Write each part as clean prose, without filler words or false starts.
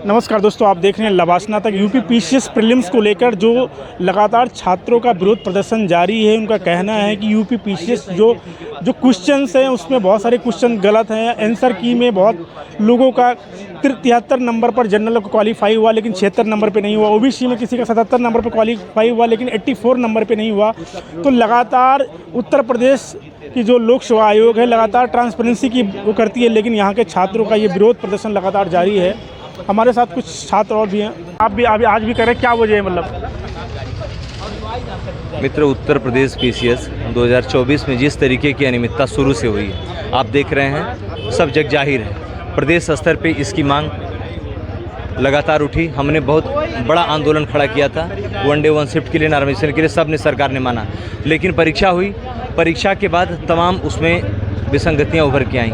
नमस्कार दोस्तों, आप देख रहे हैं लवासना तक। यूपी पीसीएस प्रीलिम्स को लेकर जो लगातार छात्रों का विरोध प्रदर्शन जारी है। उनका कहना है कि यूपी पीसीएस जो क्वेश्चंस हैं उसमें बहुत सारे क्वेश्चन गलत हैं। आंसर की में बहुत लोगों का 73 नंबर पर जनरल को क्वालिफाई हुआ लेकिन 76 नंबर पे नहीं हुआ। ओबीसी में किसी का 77 नंबर पर क्वालिफाई हुआ लेकिन 84 नंबर पे नहीं हुआ। तो लगातार उत्तर प्रदेश की जो लोक सेवा आयोग है लगातार ट्रांसपेरेंसी की वो करती है, लेकिन यहाँ के छात्रों का ये विरोध प्रदर्शन लगातार जारी है। हमारे साथ कुछ छात्र और भी हैं। आप भी आज भी करें, क्या वजह है? मतलब मित्र, उत्तर प्रदेश पीसीएस 2024 में जिस तरीके की अनियमितता शुरू से हुई है, आप देख रहे हैं, सब जग जाहिर है। प्रदेश स्तर पे इसकी मांग लगातार उठी। हमने बहुत बड़ा आंदोलन खड़ा किया था वन डे वन शिफ्ट के लिए, नॉर्मलाइजेशन के लिए। सब ने, सरकार ने माना, लेकिन परीक्षा हुई। परीक्षा के बाद तमाम उसमें विसंगतियाँ उभर के आईं।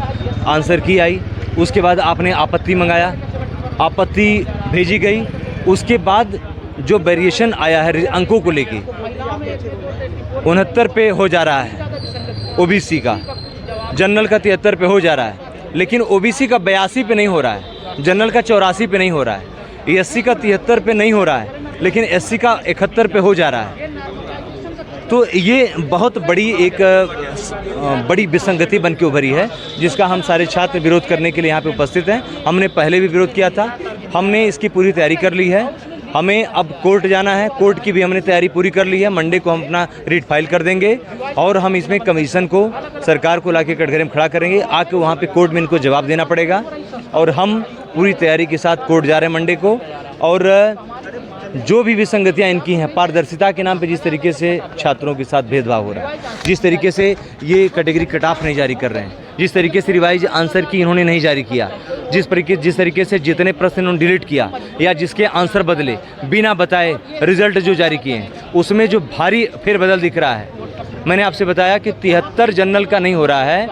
आंसर की आई, उसके बाद आपने आपत्ति मंगाया, आपत्ति भेजी गई। उसके बाद जो वेरिएशन आया है अंकों को लेके, 69 पे हो जा रहा है ओबीसी का, जनरल का 73 पे हो जा रहा है, लेकिन ओबीसी का 82 पे नहीं हो रहा है, जनरल का 84 पे नहीं हो रहा है, एससी का 73 पे नहीं हो रहा है, लेकिन एससी का 71 पे हो जा रहा है। तो ये बहुत बड़ी बड़ी विसंगति बन के उभरी है, जिसका हम सारे छात्र विरोध करने के लिए यहाँ पे उपस्थित हैं। हमने पहले भी विरोध किया था, हमने इसकी पूरी तैयारी कर ली है। हमें अब कोर्ट जाना है, कोर्ट की भी हमने तैयारी पूरी कर ली है। मंडे को हम अपना रीट फाइल कर देंगे और हम इसमें कमीशन को, सरकार को लाके कटघरे में खड़ा करेंगे। आके वहाँ पे कोर्ट में इनको जवाब देना पड़ेगा और हम पूरी तैयारी के साथ कोर्ट जा रहे हैं मंडे को। और जो भी विसंगतियाँ इनकी हैं, पारदर्शिता के नाम पे जिस तरीके से छात्रों के साथ भेदभाव हो रहा है, जिस तरीके से ये कैटेगरी कट ऑफ नहीं जारी कर रहे हैं, जिस तरीके से रिवाइज आंसर की इन्होंने नहीं जारी किया, जिस तरीके से जितने प्रश्न इन्होंने डिलीट किया या जिसके आंसर बदले बिना बताए रिजल्ट जो जारी किए हैं, उसमें जो भारी फेरबदल दिख रहा है। मैंने आपसे बताया कि 73 जनरल का नहीं हो रहा है,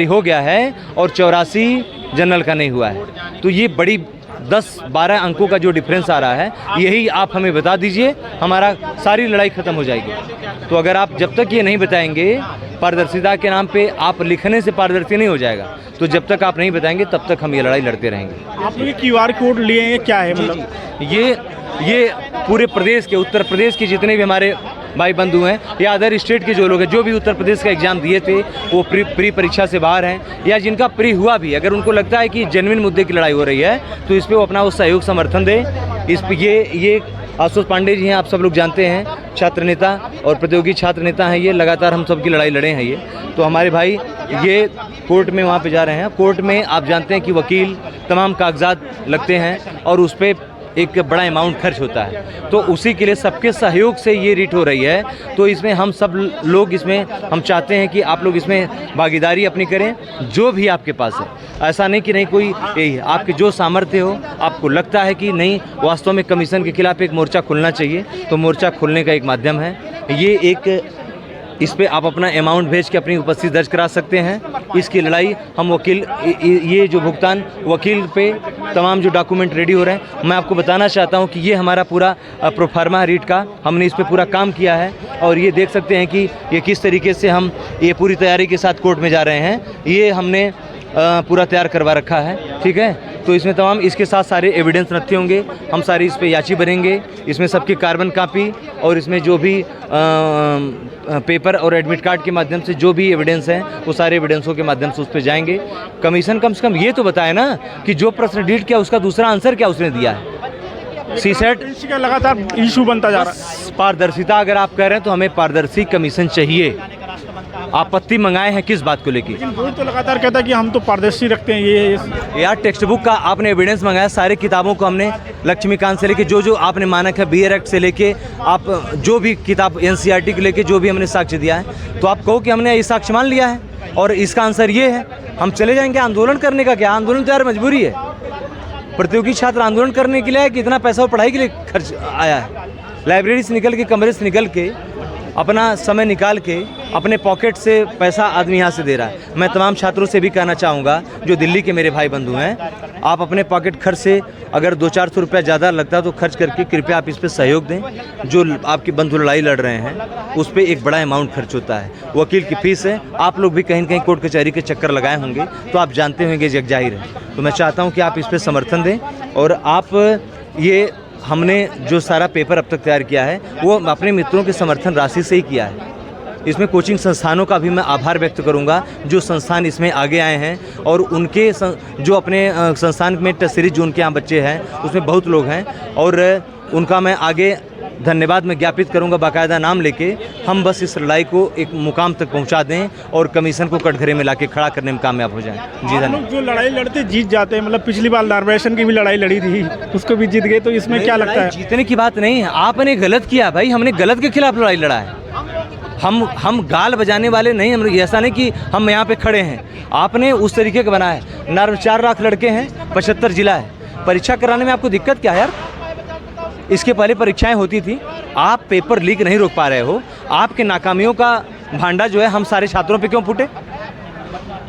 हो गया है, और 84 जनरल का नहीं हुआ है। तो ये बड़ी 10-12 अंकों का जो डिफरेंस आ रहा है, यही आप हमें बता दीजिए, हमारा सारी लड़ाई ख़त्म हो जाएगी। तो अगर आप जब तक ये नहीं बताएंगे, पारदर्शिता के नाम पे आप लिखने से पारदर्शी नहीं हो जाएगा, तो जब तक आप नहीं बताएंगे तब तक हम ये लड़ाई लड़ते रहेंगे। आप लोग QR कोड लिए हैं, क्या है? मतलब ये पूरे प्रदेश के, उत्तर प्रदेश के जितने भी हमारे भाई बंधु हैं या अदर स्टेट के जो लोग हैं, जो भी उत्तर प्रदेश का एग्ज़ाम दिए थे, वो प्री परीक्षा से बाहर हैं या जिनका प्री हुआ भी, अगर उनको लगता है कि जेन्युइन मुद्दे की लड़ाई हो रही है, तो इस पर वो अपना उस सहयोग समर्थन दें। इस पर ये आशुतोष पांडे जी हैं, आप सब लोग जानते हैं, छात्र नेता और प्रतियोगी छात्र नेता हैं। ये लगातार हम सब की लड़ाई लड़े हैं। ये तो हमारे भाई ये कोर्ट में वहाँ पे जा रहे हैं। कोर्ट में आप जानते हैं कि वकील, तमाम कागजात लगते हैं और उस पर एक बड़ा अमाउंट खर्च होता है, तो उसी के लिए सबके सहयोग से ये रीट हो रही है। तो इसमें हम सब लोग, इसमें हम चाहते हैं कि आप लोग इसमें भागीदारी अपनी करें, जो भी आपके पास है। ऐसा नहीं कि नहीं कोई यही आपके जो सामर्थ्य हो, आपको लगता है कि नहीं वास्तव में कमीशन के खिलाफ एक मोर्चा खुलना चाहिए, तो मोर्चा खुलने का एक माध्यम है ये। इस पे आप अपना अमाउंट भेज के अपनी उपस्थिति दर्ज करा सकते हैं। इसकी लड़ाई हम वकील, ये जो भुगतान वकील पे तमाम जो डॉक्यूमेंट रेडी हो रहे हैं, मैं आपको बताना चाहता हूं कि ये हमारा पूरा प्रोफार्मा रीट का हमने इस पे पूरा काम किया है। और ये देख सकते हैं कि ये किस तरीके से हम ये पूरी तैयारी के साथ कोर्ट में जा रहे हैं। ये हमने पूरा तैयार करवा रखा है, ठीक है। तो इसमें तमाम इसके साथ सारे एविडेंस रखते होंगे, हम सारी इस पे याची भरेंगे। इसमें सबकी कार्बन कापी और इसमें जो भी पेपर और एडमिट कार्ड के माध्यम से जो भी एविडेंस हैं, वो सारे एविडेंसों के माध्यम से उस पर जाएंगे। कमीशन कम से कम ये तो बताए ना कि जो प्रश्न डिलीट किया उसका दूसरा आंसर क्या उसने दिया है। सीसेट का लगातार इशू बनता जा रहा है। पारदर्शिता अगर आप कह रहे हैं तो हमें पारदर्शी कमीशन चाहिए। आपत्ति मंगाए हैं किस बात को लेकर? वो तो लगातार कहता है कि हम तो पारदर्शी रखते हैं। ये यार टेक्स्ट बुक का आपने एविडेंस मंगाया, सारे किताबों को हमने लक्ष्मीकांत से लेके जो आपने मानक है, BR एक्ट से लेके आप जो भी किताब NCERT को लेके जो भी हमने साक्ष्य दिया है, तो आप कहो कि हमने ये साक्ष्य मान लिया है और इसका आंसर ये है, हम चले जाएंगे। आंदोलन करने का क्या? आंदोलन तो यार मजबूरी है। प्रतियोगी छात्र आंदोलन करने के लिए है कि इतना पैसा वो पढ़ाई के लिए खर्च आया है। लाइब्रेरी से निकल के, कमरे से निकल के, अपना समय निकाल के अपने पॉकेट से पैसा आदमी यहाँ से दे रहा है। मैं तमाम छात्रों से भी कहना चाहूँगा, जो दिल्ली के मेरे भाई बंधु हैं, आप अपने पॉकेट खर्च से अगर 200-400 रुपया ज़्यादा लगता है तो खर्च करके कृपया आप इस पर सहयोग दें। जो आपके बंधु लड़ाई लड़ रहे हैं उस पर एक बड़ा अमाउंट खर्च होता है, वकील की फीस है। आप लोग भी कहीं न कहीं कोर्ट कचहरी के चक्कर लगाए होंगे तो आप जानते होंगे जग जाहिर है। तो मैं चाहता हूँ कि आप इस पर समर्थन दें और आप ये हमने जो सारा पेपर अब तक तैयार किया है वो अपने मित्रों के समर्थन राशि से ही किया है। इसमें कोचिंग संस्थानों का भी मैं आभार व्यक्त करूंगा जो संस्थान इसमें आगे आए हैं और उनके जो अपने संस्थान में टेस्ट सीरीज जो उनके यहाँ बच्चे हैं उसमें बहुत लोग हैं और उनका मैं आगे धन्यवाद मैं ज्ञापित करूंगा बाकायदा नाम लेके। हम बस इस लड़ाई को एक मुकाम तक पहुंचा दें और कमीशन को कटघरे में लाके खड़ा करने में कामयाब हो जाएं। जी धन्यवाद। जो लड़ाई लड़ते जीत जाते हैं, मतलब पिछली बार नार्वेशन की भी लड़ाई लड़ी थी उसको भी जीत गए, तो इसमें क्या लगता है? जीतने की बात नहीं है, आपने गलत किया भाई, हमने गलत के खिलाफ लड़ाई लड़ा है। हम गाल बजाने वाले नहीं, हम ऐसा नहीं कि हम यहाँ पे खड़े हैं, आपने उस तरीके का बनाया है। 4 लाख लड़के हैं, 75 जिला है, परीक्षा कराने में आपको दिक्कत क्या है यार? इसके पहले परीक्षाएं होती थी, आप पेपर लीक नहीं रोक पा रहे हो। आपके नाकामियों का भांडा जो है हम सारे छात्रों पे क्यों फूटे?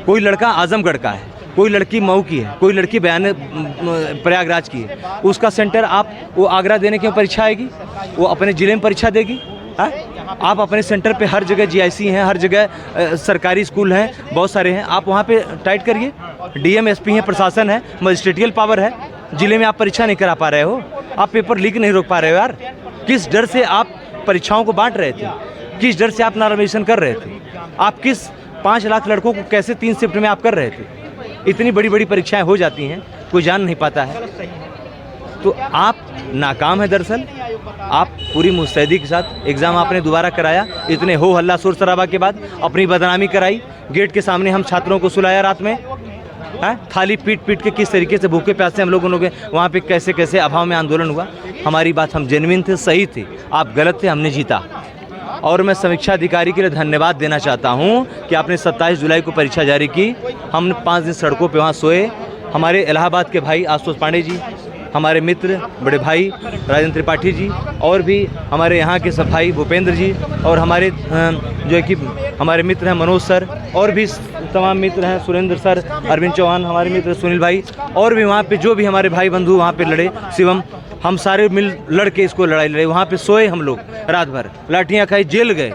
कोई लड़का आजमगढ़ का है, कोई लड़की मऊ की है, कोई लड़की प्रयागराज की है, उसका सेंटर आप वो आगरा देने क्यों परीक्षा आएगी? वो अपने ज़िले में परीक्षा देगी। आप अपने सेंटर पे हर जगह जीआईसी हैं, हर जगह सरकारी स्कूल हैं, बहुत सारे हैं, आप वहाँ पे टाइट करिए। डीएम एसपी हैं, प्रशासन है, मजिस्ट्रेटियल पावर है, ज़िले में आप परीक्षा नहीं करा पा रहे हो, आप पेपर लीक नहीं रोक पा रहे हो यार। किस डर से आप परीक्षाओं को बांट रहे थे? किस डर से आप नार्वेशन कर रहे थे? आप किस 5 लाख लड़कों को कैसे 3 शिफ्ट में आप कर रहे थे? इतनी बड़ी बड़ी परीक्षाएं हो जाती हैं, कोई जान नहीं पाता है। तो आप नाकाम है दरअसल। आप पूरी मुस्तैदी के साथ एग्ज़ाम आपने दोबारा कराया, इतने हो हल्ला शोर शराबा के बाद अपनी बदनामी कराई। गेट के सामने हम छात्रों को सुलाया रात में, थाली पीट पीट के किस तरीके से भूखे प्यासे हम लोगों के वहाँ पे कैसे कैसे अभाव में आंदोलन हुआ। हमारी बात, हम जेन्युइन थे, सही थे, आप गलत थे, हमने जीता। और मैं समीक्षा अधिकारी के लिए धन्यवाद देना चाहता हूँ कि आपने 27 जुलाई को परीक्षा जारी की। हमने 5 दिन सड़कों पे वहाँ सोए। हमारे इलाहाबाद के भाई आशुतोष पांडे जी, हमारे मित्र बड़े भाई राजेंद्र त्रिपाठी जी, और भी हमारे यहाँ के सब भाई भूपेंद्र जी, और हमारे जो है कि हमारे मित्र हैं मनोज सर, और भी तमाम मित्र हैं, सुरेंद्र सर, अरविंद चौहान, हमारे मित्र सुनील भाई, और भी वहाँ पे जो भी हमारे भाई बंधु वहाँ पे लड़े, शिवम, हम सारे मिल लड़ के इसको लड़ाई लड़े। वहाँ पे सोए हम लोग रात भर, लाठियाँ खाई, जेल गए,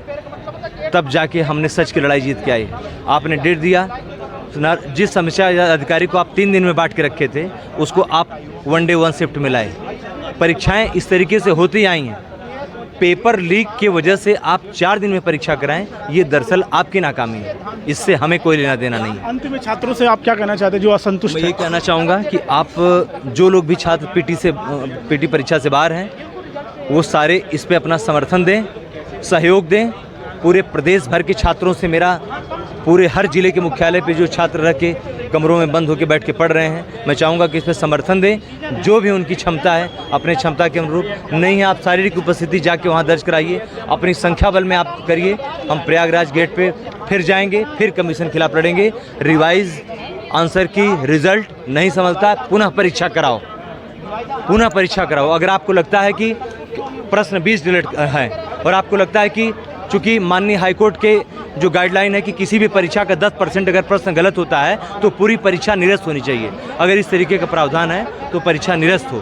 तब जाके हमने सच की लड़ाई जीत के आए। आपने डेट दिया, जिस समस्या अधिकारी को आप 3 दिन में बांट के रखे थे उसको आप 1 डे 1 शिफ्ट में लाए। परीक्षाएं इस तरीके से होती आई हैं। पेपर लीक की वजह से आप 4 दिन में परीक्षा कराएं, ये दरअसल आपकी नाकामी है, इससे हमें कोई लेना देना नहीं है। अंत में छात्रों से आप क्या कहना चाहते हैं जो असंतुष्ट मैं ये कहना चाहूँगा कि आप जो लोग भी छात्र पीटी परीक्षा से बाहर हैं वो सारे इस पर अपना समर्थन दें, सहयोग दें। पूरे प्रदेश भर के छात्रों से मेरा, पूरे हर जिले के मुख्यालय पे जो छात्र रह के कमरों में बंद होकर बैठ के पढ़ रहे हैं, मैं चाहूँगा कि इस पर समर्थन दें। जो भी उनकी क्षमता है अपने क्षमता के अनुरूप, नहीं है आप शारीरिक उपस्थिति जाके वहाँ दर्ज कराइए, अपनी संख्या बल में आप करिए। हम प्रयागराज गेट पे फिर जाएंगे, फिर कमीशन के खिलाफ लड़ेंगे। रिवाइज आंसर की रिजल्ट नहीं समझता, पुनः परीक्षा कराओ, पुनः परीक्षा कराओ। अगर आपको लगता है कि प्रश्न 20 डिलीट हैं और आपको लगता है कि चूँकि माननीय हाईकोर्ट के जो गाइडलाइन है कि किसी भी परीक्षा का 10% अगर प्रश्न गलत होता है तो पूरी परीक्षा निरस्त होनी चाहिए, अगर इस तरीके का प्रावधान है तो परीक्षा निरस्त हो।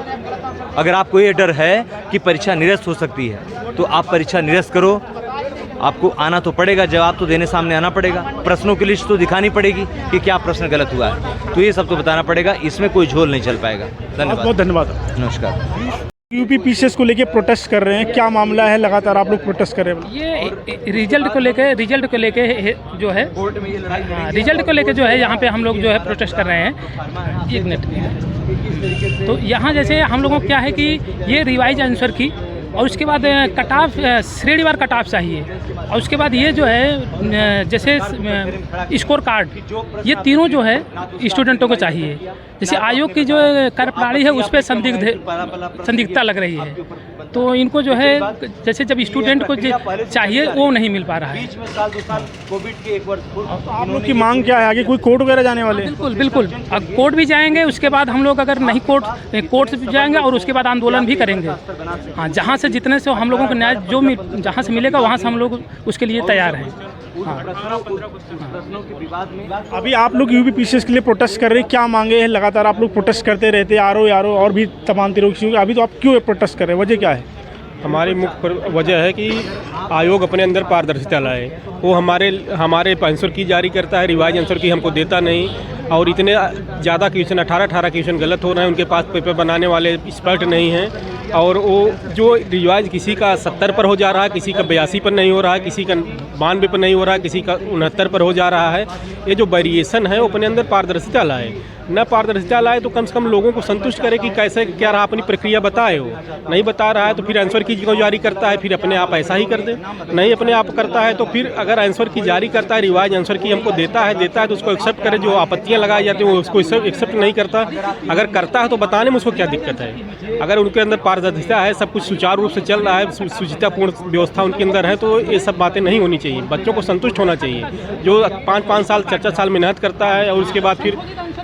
अगर आपको ये डर है कि परीक्षा निरस्त हो सकती है तो आप परीक्षा निरस्त करो। आपको आना तो पड़ेगा, जवाब तो देने सामने आना पड़ेगा, प्रश्नों की लिस्ट तो दिखानी पड़ेगी कि क्या प्रश्न गलत हुआ है, तो ये सब तो बताना पड़ेगा। इसमें कोई झोल नहीं चल पाएगा। धन्यवाद। बहुत धन्यवाद। नमस्कार। यूपी पीसीएस को लेके प्रोटेस्ट कर रहे हैं, क्या मामला है? लगातार आप लोग प्रोटेस्ट कर रहे हैं। ये रिजल्ट को लेके जो है रिजल्ट को लेके जो है यहाँ पे हम लोग जो है प्रोटेस्ट कर रहे हैं। 1 मिनट। तो यहाँ जैसे हम लोगों को क्या है कि ये रिवाइज आंसर की, और उसके बाद कट ऑफ, श्रेणीवार कट ऑफ चाहिए, और उसके बाद ये जो है जैसे स्कोर कार्ड, ये तीनों जो है स्टूडेंटों को चाहिए। जैसे आयोग की जो कार्यप्रणाली है उस पर संदिग्धता लग रही है, तो इनको जो है जैसे जब स्टूडेंट को चाहिए वो नहीं मिल पा रहा है। आप लोग की मांग क्या है आगे? कोई कोर्ट वगैरह जाने वाले हैं? बिल्कुल बिल्कुल, अब कोर्ट भी जाएंगे, उसके बाद हम लोग अगर नहीं कोर्ट से भी जाएंगे और उसके बाद आंदोलन भी करेंगे। हाँ, जहाँ से जितने से हम लोगों को न्याय जो जहाँ से मिलेगा वहाँ से हम लोग उसके लिए तैयार हैं। प्रश्नों के विवाद में अभी आप लोग यूपी पीसीएस के लिए प्रोटेस्ट कर रहे हैं, क्या मांगे हैं? लगातार आप लोग प्रोटेस्ट करते रहते हैं, आरओ और भी तमाम तरह की। अभी तो आप क्यों प्रोटेस्ट कर रहे हैं, वजह क्या है? हमारी मुख्य वजह है कि आयोग अपने अंदर पारदर्शिता लाए। वो हमारे आंसर की जारी करता है, रिवाइज आंसर की हमको देता नहीं, और इतने ज़्यादा क्वेश्चन 18 क्वेश्चन गलत हो रहे हैं। उनके पास पेपर बनाने वाले एक्सपर्ट नहीं हैं, और वो जो रिवाइज किसी का 70 पर हो जा रहा है, किसी का 82 पर नहीं हो रहा है, किसी का 92 पर नहीं हो रहा है, किसी का 69 पर हो जा रहा है। ये जो वेरिएशन है वो अपने अंदर पारदर्शिता लाए। न पारदर्शिता लाए तो कम से कम लोगों को संतुष्ट करे कि कैसे क्या रहा, अपनी प्रक्रिया बताए। हो नहीं बता रहा है तो फिर आंसर की क्यों जारी करता है, फिर अपने आप ऐसा ही कर दे। नहीं अपने आप करता है तो फिर अगर आंसर की जारी करता है, रिवाइज आंसर की हमको देता है तो उसको एक्सेप्ट करे। जो आपत्तियां लगाई जाती हैं वो उसको एक्सेप्ट नहीं करता। अगर करता है तो बताने में उसको क्या दिक्कत है? अगर उनके अंदर पारदर्शिता है, सब कुछ सुचारू रूप से चल रहा है, सुचितापूर्ण व्यवस्था उनके अंदर है, तो ये सब बातें नहीं होनी चाहिए। बच्चों को संतुष्ट होना चाहिए। जो 5-5 साल 4-4 साल मेहनत करता है और उसके बाद फिर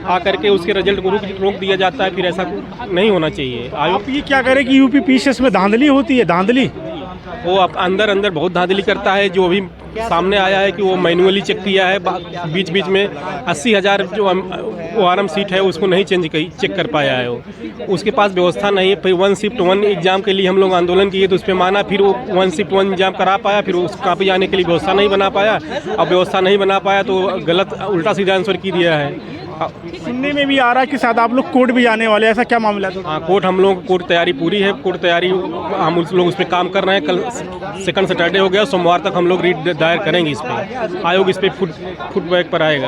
आकर के उसके रिजल्ट को रोक दिया जाता है, फिर ऐसा नहीं होना चाहिए। आप ये क्या करें कि यूपी पीसीएस में धांधली होती है? धांधली वो अंदर बहुत धांधली करता है। जो अभी सामने आया है कि वो मैनुअली चेक किया है, बीच में 80,000 जो ORM सीट है उसको नहीं चेक कर पाया है। वो उसके पास व्यवस्था नहीं है। फिर 1 शिफ्ट 1 एग्जाम के लिए हम लोग आंदोलन किए तो उस पर माना, फिर वो 1 शिफ्ट 1 एग्जाम करा पाया, फिर उस कापी जाने के लिए व्यवस्था नहीं बना पाया। अब व्यवस्था नहीं बना पाया तो गलत उल्टा सीधा आंसर की दिया है। सुनने में भी आ रहा है कि शायद आप लोग कोर्ट भी जाने वाले, ऐसा क्या मामला है? हाँ, कोर्ट हम लोग कोर्ट तैयारी पूरी है। कोर्ट तैयारी हम लोग उस पर काम कर रहे हैं। कल 2nd सैटरडे हो गया, सोमवार तक हम लोग रीट दायर करेंगे इस पर। आयोग इस पर फुटबैक पर आएगा।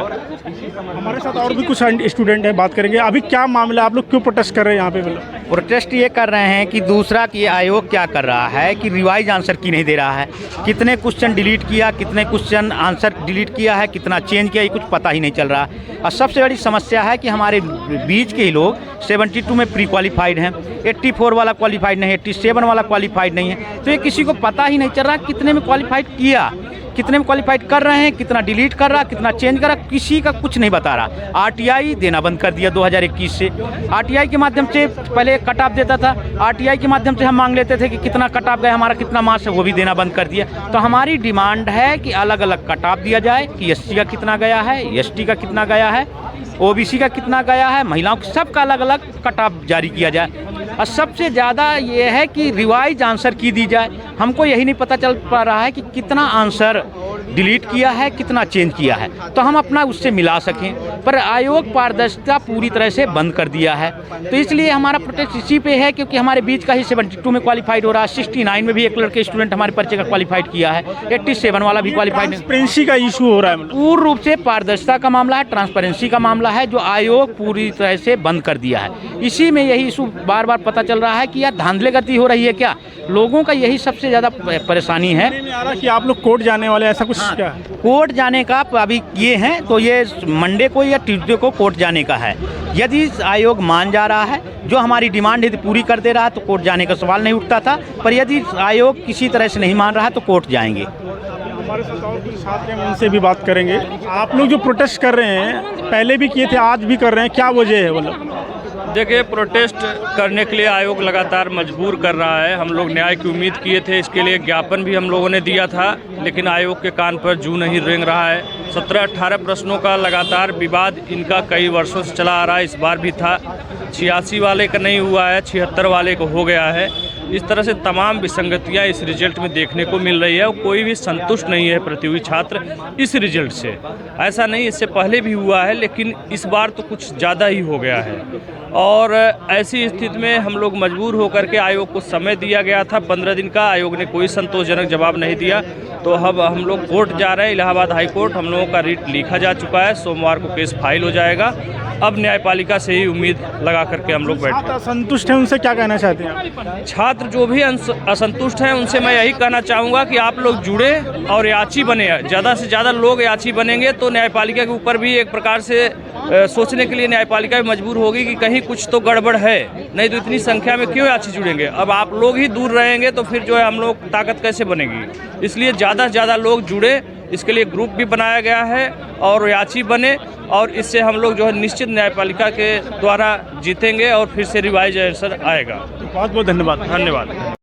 हमारे साथ और भी कुछ स्टूडेंट हैं, बात करेंगे। अभी क्या मामला, आप लोग क्यों प्रोटेस्ट कर रहे हैं यहाँ पे? प्रोटेस्ट ये कर रहे हैं कि दूसरा कि आयोग क्या कर रहा है कि रिवाइज आंसर की नहीं दे रहा है। कितने क्वेश्चन डिलीट किया, कितने क्वेश्चन आंसर डिलीट किया है, कितना चेंज किया, ये कुछ पता ही नहीं चल रहा। और सबसे बड़ी समस्या है कि हमारे बीच के ही लोग 72 में प्री क्वालिफाइड हैं, 84 वाला क्वालिफाइड नहीं है, 87 वाला क्वालिफाइड नहीं है। तो ये किसी को पता ही नहीं चल रहा कितने में क्वालिफाइड किया, कितने में क्वालिफाइड कर रहे हैं, कितना डिलीट कर रहा, कितना चेंज कर रहा, किसी का कुछ नहीं बता रहा। RTI देना बंद कर दिया 2021 से। RTI के माध्यम से पहले कट ऑफ देता था, RTI के माध्यम से हम मांग लेते थे कि कितना कट ऑफ गया, हमारा कितना मार्क्स है, वो भी देना बंद कर दिया। तो हमारी डिमांड है कि अलग अलग कट ऑफ दिया जाए कि SC का कितना गया है, ST का कितना गया है, OBC का कितना गया है, महिलाओं का सबका अलग अलग कट ऑफ जारी किया जाए। और सबसे ज़्यादा ये है कि रिवाइज आंसर की दी जाए। हमको यही नहीं पता चल पा रहा है कि कितना आंसर डिलीट किया है, कितना चेंज किया है, तो हम अपना उससे मिला सकें। पर आयोग पारदर्शिता पूरी तरह से बंद कर दिया है। तो इसलिए हमारा प्रोटेस्ट इसी पे है, क्योंकि हमारे बीच का ही 72 में क्वालिफाइड हो रहा है, 69 में भी एक लड़के स्टूडेंट हमारे पर्चे का क्वालिफाइड किया है, 87 वाला भी क्वालिफाइड। ट्रांसपेरेंसी का इशू हो रहा है, पूर्ण रूप से पारदर्शिता का मामला है, ट्रांसपेरेंसी का मामला है, जो आयोग पूरी तरह से बंद कर दिया है। इसी में यही इशू बार बार पता चल रहा है कि यार धांधलेगर्दी हो रही है क्या, लोगों का यही सबसे ज़्यादा परेशानी है। कि आप लोग कोर्ट जाने वाले, ऐसा कुछ क्या? कोर्ट जाने का अभी ये हैं तो ये मंडे को या ट्यूसडे को कोर्ट जाने का है। यदि आयोग मान जा रहा है, जो हमारी डिमांड यदि पूरी कर दे रहा है, तो कोर्ट जाने का सवाल नहीं उठता था। पर यदि आयोग किसी तरह से नहीं मान रहा है तो कोर्ट जाएंगे। हमारे साथ और कुछ छात्र हैं, उनसे भी बात करेंगे। आप लोग जो प्रोटेस्ट कर रहे हैं, पहले भी किए थे, आज भी कर रहे हैं, क्या वजह है? मतलब देखिए, प्रोटेस्ट करने के लिए आयोग लगातार मजबूर कर रहा है। हम लोग न्याय की उम्मीद किए थे, इसके लिए ज्ञापन भी हम लोगों ने दिया था, लेकिन आयोग के कान पर जूं नहीं रेंग रहा है। 17-18 प्रश्नों का लगातार विवाद इनका कई वर्षों से चला आ रहा है। इस बार भी था, 86 वाले का नहीं हुआ है, 76 वाले को हो गया है। इस तरह से तमाम विसंगतियां इस रिजल्ट में देखने को मिल रही है और कोई भी संतुष्ट नहीं है प्रतियोगी छात्र इस रिजल्ट से। ऐसा नहीं, इससे पहले भी हुआ है, लेकिन इस बार तो कुछ ज़्यादा ही हो गया है। और ऐसी स्थिति में हम लोग मजबूर होकर के आयोग को समय दिया गया था 15 दिन का, आयोग ने कोई संतोषजनक जवाब नहीं दिया। तो अब हम लोग कोर्ट जा रहे हैं, इलाहाबाद हाई कोर्ट। हम लोगों का रिट लिखा जा चुका है, सोमवार को केस फाइल हो जाएगा। अब न्यायपालिका से ही उम्मीद लगा करके हम लोग बैठे। असंतुष्ट हैं, उनसे क्या कहना चाहते हैं? छात्र जो भी असंतुष्ट हैं उनसे मैं यही कहना चाहूँगा कि आप लोग जुड़े और याची बने। ज़्यादा से ज़्यादा लोग याची बनेंगे तो न्यायपालिका के ऊपर भी एक प्रकार से सोचने के लिए न्यायपालिका भी मजबूर होगी कि कहीं कुछ तो गड़बड़ है, नहीं तो इतनी संख्या में क्यों याची जुड़ेंगे। अब आप लोग ही दूर रहेंगे तो फिर जो है हम लोग ताकत कैसे बनेगी। इसलिए ज़्यादा से ज़्यादा लोग जुड़े, इसके लिए ग्रुप भी बनाया गया है और याची बने, और इससे हम लोग जो है निश्चित न्यायपालिका के द्वारा जीतेंगे और फिर से रिवाइज आंसर आएगा। बहुत बहुत धन्यवाद। धन्यवाद।